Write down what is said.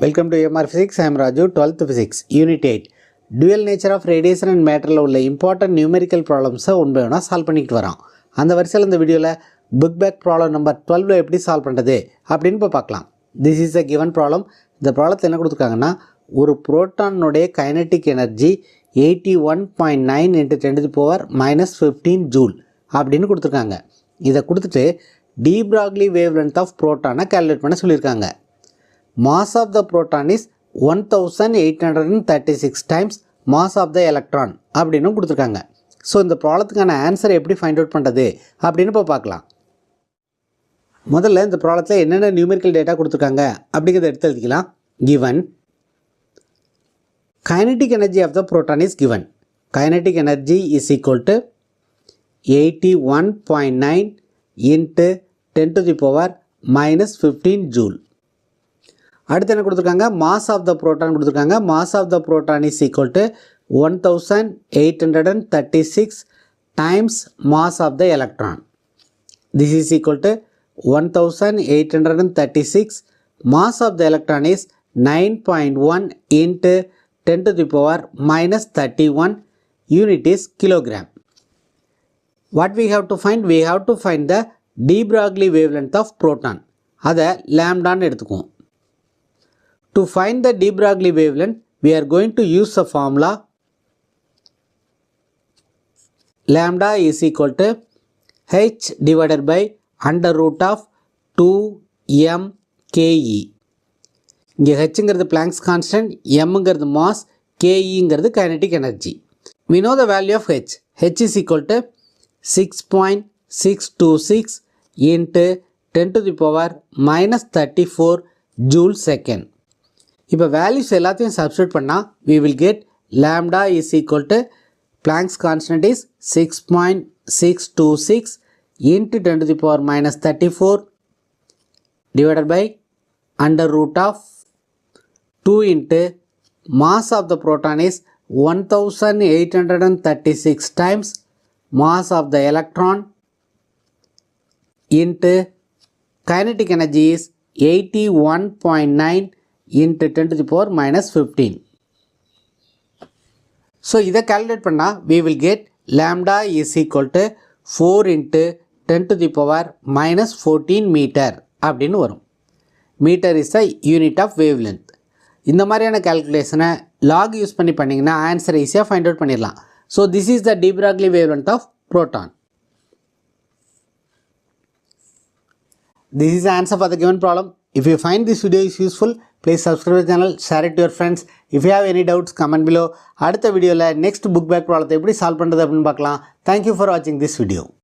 Welcome to AMR Physics. I am Raju, 12th Physics, Unit 8. Dual nature of radiation and matter உள்ள important numerical problems one by ஒன்னா solve பண்ணிட்டு வரோம். அந்த வரிசையில் இந்த வீடியோவில் book back problem number 12 எப்படி சால்வ் பண்ணுறது அப்படின்னு இப்போ பார்க்கலாம். This is a given problem. இந்த ப்ராப்ளத்தில் என்ன கொடுத்துருக்காங்கன்னா, ஒரு புரோட்டானுடைய kinetic energy 81.9 into 10 to the power minus 15 joule அப்படின்னு கொடுத்துருக்காங்க. இதை கொடுத்துட்டு de Broglie wavelength of proton calculate பண்ண சொல்லியிருக்காங்க. Mass of the proton is 1836 times mass of the electron அப்படின்னு கொடுத்துருக்காங்க. ஸோ இந்த ப்ராப்ளத்துக்கான ஆன்சரை எப்படி ஃபைண்ட் அவுட் பண்ணுறது அப்படின்னு இப்போ பார்க்கலாம். முதல்ல இந்த ப்ராப்ளத்தில் என்னென்ன நியூமெரிக்கல் டேட்டா கொடுத்துருக்காங்க அப்படிங்கிறத எடுத்து எழுதிக்கலாம். Given kinetic energy of the proton is given. Kinetic energy is equal to 81.9 into 10 to the power minus 15 joule. அடுத்து என்ன கொடுத்துருக்காங்க, மாஸ் ஆஃப் த புரோட்டான் கொடுத்துருக்காங்க. Mass of the proton is equal to 1836 times mass of the electron. This is equal to 1836 mass of the electron is 9.1 into 10 to the power minus 31 unit is kilogram. What we have to find? We have to find the de Broglie wavelength of proton. அதை lambda எடுத்துக்குவோம். To find the de Broglie wavelength, we are going to use the formula lambda is equal to h divided by under root of 2mke. இங்கே hங்கிறது Planck's constant, mங்கிறது mass, keங்கிறது kinetic energy. We know the value of h. h is equal to 6.626 into 10 to the power minus 34 joule second. இப்போ values எல்லாத்தையும் substitute பண்ணால் we will get lambda is equal to Planck's constant is 6.626 into 10 to the power minus 34 divided by under root of 2 into mass of the proton is 1836 times mass of the electron into kinetic energy is 81.9 into 10 to the power minus 15. So இதை calculate பண்ணால் we will get lambda is equal to 4 into 10 to the power minus 14 meter அப்படின்னு வரும். Meter is the unit of wavelength. இந்த மாதிரியான calculationனை log use பண்ணி பண்ணிங்கன்னா ஆன்சரை ஈஸியாக ஃபைண்ட் அவுட் பண்ணிடலாம். So this is the de Broglie wavelength of proton. This is the answer for the given problem. If you find this video is useful, please subscribe to the channel, share it to your friends. If you have any doubts, comment below. அடுத்த வீடியோவில் next book back ப்ராப்ளத்தை எப்படி solve பண்ணுறது அப்படின்னு பார்க்கலாம். Thank you for watching this video.